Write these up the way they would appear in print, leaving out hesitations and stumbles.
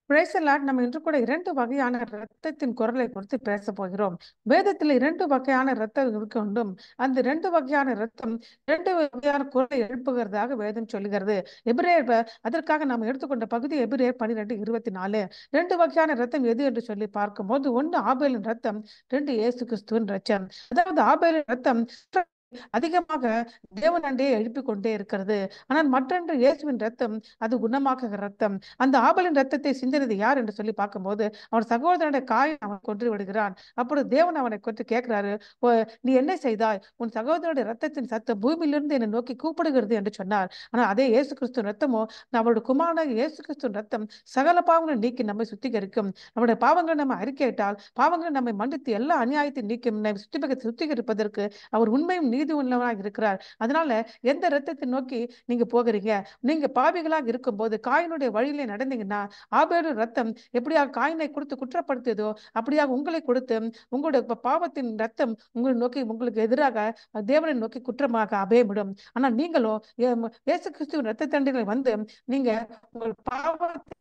Praise the Lord. நம்ம இன்று கூட 2 வகையான இரத்தத்தின் குரலை குறித்து பேசப் போகிறோம். வேதத்தில் 2 வகையான இரத்தம் இருக்கண்டும். அந்த 2 வகையான இரத்தம் 2 வகையான குரலை எழுப்புகிறதாக வேதம் சொல்லுகிறது. எபிரேயர் அதற்காக நாம் எடுத்துக்கொண்ட பகுதி எபிரேயர் 12:24. 2 வகையான இரத்தம் எது என்று சொல்லி பார்க்கும்போது, 1 ஆபேலின் இரத்தம், 2 இயேசு கிறிஸ்துவின் இரத்தம். அதாவது ஆபேலின் இரத்தம் அதிகமாக தேவனண்டே எழுப்பிக் கொண்டே இருக்கிறது. ஆனால் மற்றொன்று இயேசுவின் ரத்தம், அது குணமாக்குகிற ரத்தம். அந்த ஆபேலின் ரத்தத்தை சிந்தினது யார் என்று சொல்லி பார்க்கும்போது, அவன் சகோதரனுடைய காயம் அவன் கொன்று விடுகிறான். அப்பொழுது தேவன் அவனை கொண்டு கேட்கிறாரு, நீ என்ன செய்தாய்? உன் சகோதரனுடைய ரத்தத்தின் சத்தம் பூமியிலிருந்து என்னை நோக்கி கூப்பிடுகிறது என்று சொன்னார். ஆனால் அதே இயேசு கிறிஸ்து ரத்தமோ, அவருடைய குமாரனாக இயேசு கிறிஸ்து ரத்தம் சகல பாவங்களை நீக்கி நம்மை சுத்திகரிக்கும். நம்முடைய பாவங்களை நம்ம அறிக்கையிட்டால் பாவங்களை நம்மை மன்னித்து எல்லா அநியாயத்தை நீக்கி நம்மை சுத்திகரிப்பதற்கு அவர் உண்மையும் நீதி உள்ளவராக இருக்கிறார். அதனால எந்த ரத்தத்தை நோக்கி நீங்க போகிறீங்க? நீங்க பாவிகளாக இருக்கும்போது காயினுடைய வழியிலே நடந்தீங்கன்னா, ஆபேலின் ரத்தம் எப்படியாக காயினை கொடுத்து குற்றப்படுத்தியதோ அப்படியாக உங்களை கொடுத்து உங்களுடைய பாவத்தின் ரத்தம் உங்களை நோக்கி உங்களுக்கு எதிராக தேவனை நோக்கி குற்றமாக அபயமிடும். ஆனால் நீங்களோ இயேசு கிறிஸ்துவின் ரத்த தண்டனை வந்து நீங்க உங்கள் பாவத்தை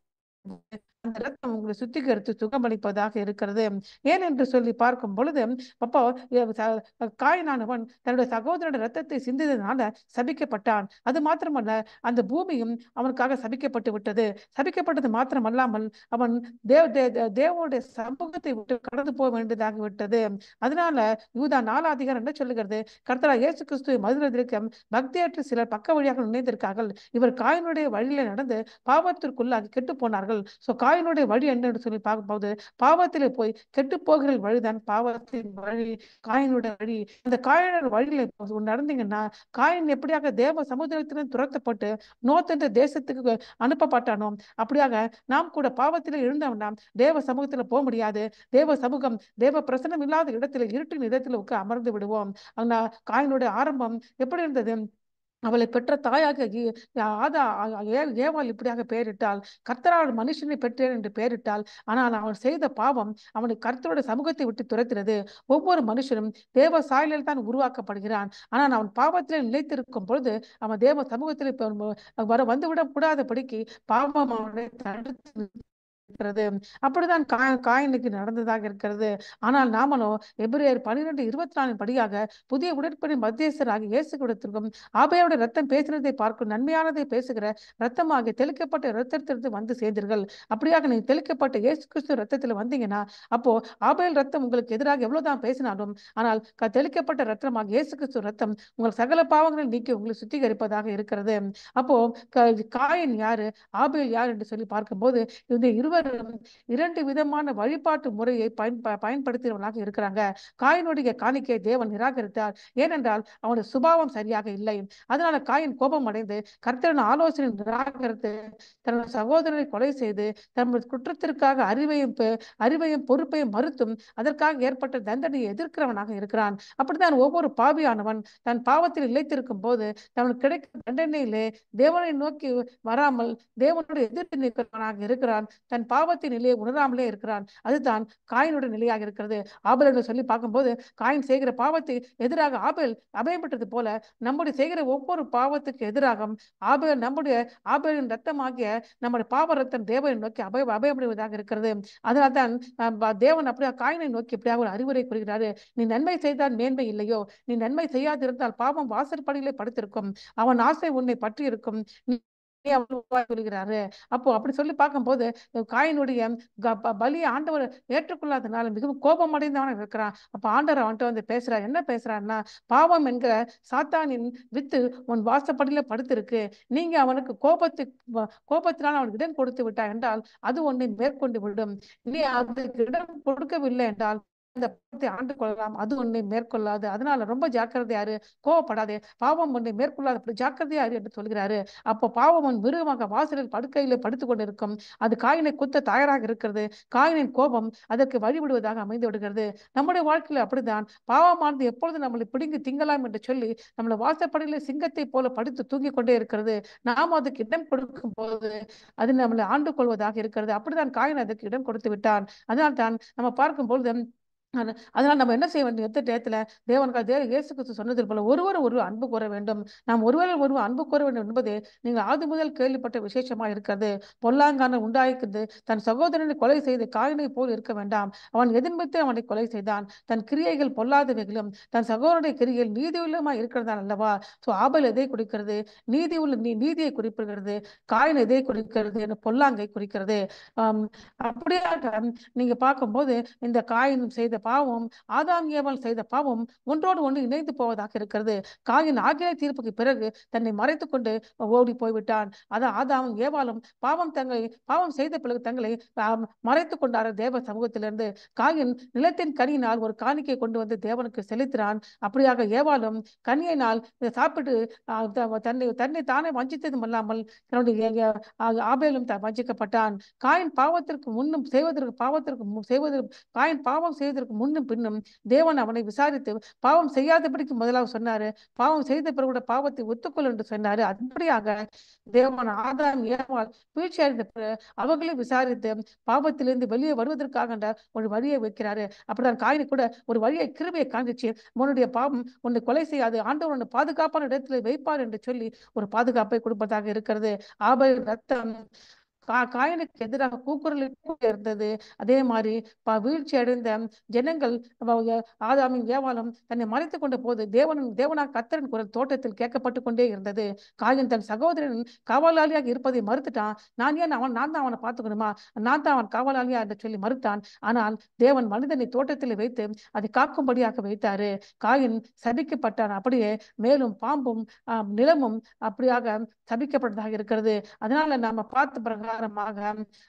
அந்த ரத்தம் உங்களை சுத்திகரித்து சுகமளிப்பதாக இருக்கிறது. ஏன் என்று சொல்லி பார்க்கும் பொழுது, அப்போ காயினானவன் தன்னுடைய சகோதரனுடைய ரத்தத்தை சிந்தியதனால சபிக்கப்பட்டான். அது மாத்திரமல்ல, அந்த பூமியும் அவனுக்காக சபிக்கப்பட்டு விட்டது. சபிக்கப்பட்டது மாத்திரமல்லாமல் அவன் தேவனுடைய சமூகத்தை விட்டு கடந்து போக வேண்டியதாக விட்டது. அதனால யூதா 4 அதிகாரம் என்ன சொல்லுகிறது? கர்த்தராகிய இயேசு கிறிஸ்துவை மறுதலிக்க பக்தியற்ற சிலர் பக்க வழியாக நினைந்திருக்கார்கள். இவர் காயினுடைய வழியில நடந்து பாவத்திற்குள்ளாகி கெட்டு போனார்கள். காயினுடைய வழி என்னன்னு சொல்லி பார்க்கும்போது, பாவத்திலே போய் கெட்டு போகிற வழிதான் பாவத்தின் வழி, காயினுடைய வழி. அந்த காயினுடைய வழியில நடந்தீங்கன்னா, காயின் எப்படியாக தேவ சமுதாயத்திலும் துரத்தப்பட்டு நோத் என்ற தேசத்துக்கு அனுப்பப்பட்டானோ, அப்படியாக நாம் கூட பாவத்திலே எழுந்தவனா தேவ சமூகத்துல போக முடியாது. தேவ சமூகம், தேவ பிரசனம் இல்லாத இடத்துல இருட்டின் இடத்துல அமர்ந்து விடுவோம். காயினுடைய ஆரம்பம் எப்படி இருந்தது? அவளை பெற்ற தாயாக ஏவாள் இப்படியாக பெயரிட்டாள். கர்த்தரால் மனுஷனை பெற்றேன் என்று பெயரிட்டாள். ஆனால் அவன் செய்த பாவம் அவனை கர்த்தரோட சமூகத்தை விட்டு துரத்தினது. ஒவ்வொரு மனுஷனும் தேவ சாயலில் தான் உருவாக்கப்படுகிறான். ஆனால் அவன் பாவத்திலே நிலைத்திருக்கும் பொழுது அவன் தேவ சமூகத்தில் வந்துவிடக் கூடாதபடிக்கு பாவம் அவனை தடுத்து இருக்கிறது. அப்படிதான் காயினுக்கு நடந்ததாக இருக்கிறது. ஆனால் நாமனோ எபிரேயர் 12:24 படியாக புதிய உடன்படி மத்தியஸ்தராகி இயேசு கொடுத்திருக்கும் ஆபேலோட ரத்தம் பேசினதை பார்க்கும் நன்மையானதை பேசுகிற ரத்தமாக தெளிக்கப்பட்ட ரத்தத்திலிருந்து வந்து சேர்ந்தீர்கள். அப்படியாக நீங்க தெளிக்கப்பட்ட இயேசு கிறிஸ்து ரத்தத்தில் வந்தீங்கன்னா, அப்போ ஆபேல் ரத்தம் உங்களுக்கு எதிராக எவ்வளவுதான் பேசினாலும், ஆனால் தெளிக்கப்பட்ட ரத்தமாக இயேசு கிறிஸ்து ரத்தம் உங்கள் சகல பாவங்களை நீக்கி உங்களை சுத்திகரிப்பதாக இருக்கிறது. அப்போ காயின் யாரு, ஆபேல் யார் என்று சொல்லி பார்க்கும்போது, இந்த இருவரும் 2 விதமான வழிபாட்டு முறையை பயன்படுத்தினவர்களாக இருக்கிறாங்க. காயினுடைய காணிக்கை தேவன் நிராகரித்தார். ஏனென்றால் அவனுடைய சுபாவம் சரியாக இல்லை. அதனால காயின் கோபம் அடைந்து கர்த்தரின் ஆலோசனை நிராகரித்து தன்னுடைய சகோதரனை கொலை செய்து தன்னுடைய குற்றத்திற்காக அறிவையும் பொறுப்பையும் மறுத்தும் அதற்காக ஏற்பட்ட தண்டனையை எதிர்க்கிறவனாக இருக்கிறான். அப்படித்தான் ஒவ்வொரு பாவியானவன் தன் பாவத்தில் இழைத்திருக்கும் போது தனக்கு கிடைக்கும் தண்டனையிலே தேவனை நோக்கி வராமல் தேவனுடைய எதிர்த்து நிற்கிறவனாக இருக்கிறான். தன் பாவத்தின் நிலையை உணராமலே இருக்கிறான். அதுதான் காயினுடைய நிலையாக இருக்கிறது. ஆபேல் என்று சொல்லி பார்க்கும்போது, காயின் செய்கிற பாவத்தை எதிராக ஆபேல் அபயப்பட்டது போல நம்முடைய செய்கிற ஒவ்வொரு பாவத்துக்கு எதிராக ஆபேலின் ரத்தமாகிய நம்முடைய பாவ ரத்தம் தேவனை நோக்கி அபயப்படுவதாக இருக்கிறது. அதனால்தான் தேவன் அப்படியா காயினை நோக்கி எப்படியாக ஒரு அறிவுரை கூறுகிறாரு. நீ நன்மை செய்தால் மேன்மை இல்லையோ? நீ நன்மை செய்யாதிருந்தால் பாவம் வாசற்படியிலே படுத்திருக்கும். அவன் ஆசை உன்னை பற்றி இருக்கும். சொல்கிறாரு. அப்போ அப்படி சொல்லி பார்க்கும்போது காயினுடைய பலியை ஆண்டவர் ஏற்றுக்கொள்ளாதனால மிகவும் கோபம் அடைந்தவன் இருக்கிறான். அப்ப ஆண்டவர் அவன்கிட்ட வந்து பேசுறார். என்ன பேசுறாருன்னா, பாவம் என்கிற சாத்தானின் வித்து உன் வாசப்படியில படுத்திருக்கு. நீங்க அவனுக்கு கோபத்தினால் அவனுக்கு இடம் கொடுத்து விட்டா என்றால் அது உன்னை மேற்கொண்டு விடும். நீ அதுக்கு இடம் கொடுக்கவில்லை என்றால் அந்த பாவத்தை ஆண்டு கொள்ளலாம், அது உன்னை மேற்கொள்ளாது. அதனால ரொம்ப ஜாக்கிரதையாரு, கோவப்படாதே, பாவம் உன்னை மேற்கொள்ளாது, ஜாக்கிரதையாரு என்று சொல்கிறாரு. அப்போ பாவம் உன் மிருகமாக வாசலில் படுக்கையிலே படுத்துக் கொண்டிருக்கும். அது காயினை குத்த தயாராக இருக்கிறது. காயினின் கோபம் அதற்கு வழிவிடுவதாக அமைந்து விடுகிறது. நம்முடைய வாழ்க்கையில அப்படித்தான் பாவமானது எப்பொழுது நம்மளை பிடுங்கி திங்கலாம் என்று சொல்லி நம்மளை வாசப்படியில சிங்கத்தை போல படுத்து தூங்கிக் கொண்டே இருக்கிறது. நாம் அதுக்கு இடம் கொடுக்கும் போது அது நம்மளை ஆண்டு கொள்வதாக இருக்கிறது. அப்படித்தான் காயின் அதற்கு இடம் கொடுத்து விட்டான். அதனால் தான் நம்ம பார்க்கும் பொழுது அதனால நம்ம என்ன செய்ய வேண்டிய எந்த நேரத்துல இயேசு கிறிஸ்து சொன்னது போல ஒருவர் ஒரு அன்பு கூற வேண்டும். நாம் ஒருவர் ஒருவர் அன்பு கூற வேண்டும் என்பது நீங்கள் ஆதி முதல் கேள்விப்பட்ட விசேஷமா இருக்கிறது. பொல்லாங்கான உண்டாயிருக்கிறது. தன் சகோதரனை கொலை செய்து காயினை போல் இருக்க வேண்டாம். அவன் எதிர்த்து அவனை கொலை செய்தான். தன் கிரியைகள் பொல்லாதவைகளும் தன் சகோதரனுடைய கிரியைகள் நீதியுள்ளமா இருக்கிறதால் அல்லவா. ஆபேல் எதை குறிக்கிறது? நீதியை குறிப்பிடுகிறது. காயின் எதை குறிக்கிறது? பொல்லாங்கை குறிக்கிறது. அப்படியாக நீங்க பார்க்கும்போது இந்த காயின் செய்த பாவம் ஆதாம் ஏவாள் செய்த பாவம் ஒன்றோடு ஒன்று இணைந்து போவதாக இருக்கிறது. காயின் ஆகிய தீர்ப்புக்கு பிறகு தன்னை மறைத்துக் கொண்டு ஓடி போய்விட்டான். அதான் ஆதாமும் ஏவாளும் பாவம் செய்த பிறகு தங்களை மறைத்துக் கொண்டார் தேவ சமூகத்திலிருந்து. காயின் நிலத்தின் கனியினால் ஒரு காணிக்கை கொண்டு வந்து தேவனுக்கு செலுத்தினான். அப்படியாக ஏவாளும் கனியினால் சாப்பிட்டு தன்னை தன்னை தானே வஞ்சித்ததும் அல்லாமல் தன்னுடைய ஆபேலும் வஞ்சிக்கப்பட்டான். காயின் பாவத்திற்கு முன்னும் காயின் பாவம் செய்வதற்கு முன்னும் பின்னும் தேவன் அவனை விசாரித்து பாவம் செய்யாதபடிக்கு முதலாவது சொன்னாரு. பாவம் செய்த பிறகு பாவத்தை ஒத்துக்கொள் என்று சொன்னாரு. அப்படியாக தேவன் ஆதாம் ஏவாள் வீழ்ச்சி அடைந்த அவர்களை விசாரித்து பாவத்திலிருந்து வெளியே வருவதற்காக ஒரு வழியை வைக்கிறாரு. அப்படிதான் காயினு கூட ஒரு வழியை கிருபையை காண்பிச்சு உன்னுடைய பாவம் உன்னை கொலை செய்யாது, ஆண்டவர் உன்னை பாதுகாப்பான இடத்துல வைப்பார் என்று சொல்லி ஒரு பாதுகாப்பை கொடுப்பதாக இருக்கிறது. ஆபேல் ரத்தம் காயனுக்கு எதிராக கூக்குரல் இருந்தது. அதே மாதிரி வீழ்ச்சி அடைந்த ஜனங்கள் ஆதாமின் ஏவாளும் தன்னை மறைத்துக் கொண்ட போது தேவனாக கர்த்தரின் குரல் தோட்டத்தில் கேட்கப்பட்டு கொண்டே இருந்தது. காயின் தன் சகோதரன் காவலாளியாக இருப்பதை மறுத்துட்டான். நான் தான் அவனை பார்த்துக்கணுமா, நான் தான் அவன் காவலாளியா என்று சொல்லி மறுத்தான். ஆனால் தேவன் மனிதனை தோட்டத்தில் வைத்து அதை காக்கும்படியாக வைத்தாரு. காயின் சபிக்கப்பட்டான். அப்படியே மேலும் பாம்பும் நிலமும் அப்படியாக சபிக்கப்பட்டதாக இருக்கிறது. அதனால நாம பார்த்த பிரகாரமாக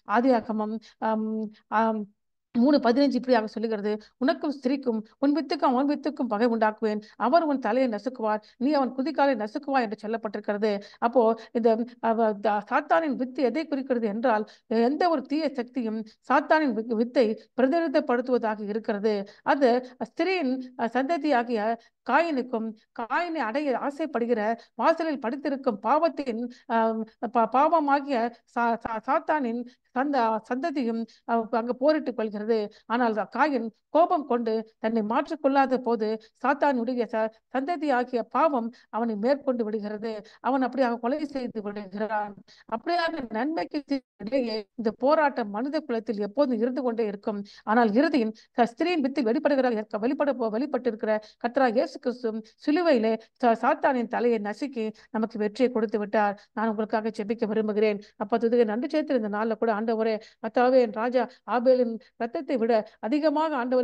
ஆதியாகமம் 3:15 இப்படியாக சொல்லுகிறது. உனக்கும் ஸ்திரீக்கும் உன் வித்துக்கும் அவன் வித்துக்கும் பகை உண்டாக்குவேன். அவர் உன் தலையை நசுக்குவார், நீ அவன் குதிகாலை நசுக்குவார் என்று சொல்லப்பட்டிருக்கிறது. அப்போ இந்த சாத்தானின் வித்து எதை குறிக்கிறது என்றால் எந்த ஒரு தீய சக்தியும் சாத்தானின் வித்தை பிரதிநிதிப்படுத்துவதாக இருக்கிறது. அது ஸ்திரீயின் சந்ததியாகிய காயினுக்கும் காயினை அடைய ஆசைப்படுகிற வாசலில் படித்திருக்கும் பாவமாகிய சாத்தானின் சந்ததியும் அங்கு போரிட்டுக் கொள்கிறது. ஆனால் காயின் கோபம் கொண்டு தன்னை மாற்றிக்கொள்ளாத போது சாத்தானுடைய சந்ததி ஆகிய பாவம் அவனை மேற்கொண்டு விடுகிறது. அவன் அப்படியாக கொலை செய்து விடுகிறான். அப்படியாக நன்மைக்கு இடையே இந்த போராட்டம் மனித குலத்தில் எப்போதும் இருந்து கொண்டே இருக்கும். ஆனால் இறுதியின் ஸ்திரீயின் வித்தில் வெளிப்பட்டிருக்கிற கர்த்தராகிய இயேசு கிறிஸ்து சிலுவையிலே சாத்தானின் தலையை நசுக்கி நமக்கு வெற்றியை கொடுத்து விட்டார். நான் உங்களுக்காக ஜெபிக்க விரும்புகிறேன். அப்போது நன்றி சேர்த்து இந்த நாள்ல கூட ஆண்டவரே கர்த்தாவே, என் ராஜா ஆபேலின் ரத்தத்தை விட அதிகமாக ஆண்டவரே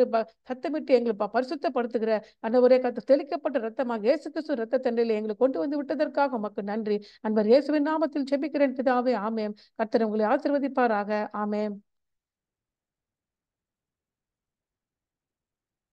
சத்தமிட்டு எங்களை பரிசுத்தப்படுத்துகிற ஆண்டவரே தெளிக்கப்பட்ட ரத்தமாக இயேசு கிறிஸ்து ரத்த தண்டையில எங்களை கொண்டு வந்து விட்டதற்காக உமக்கு நன்றி. அன்பர் இயேசுவின் நாமத்தில் ஜெபிக்கிறேன் பிதாவே, ஆமென். கர்த்தர் உங்களை ஆசீர்வதிப்பாராக. ஆமென்.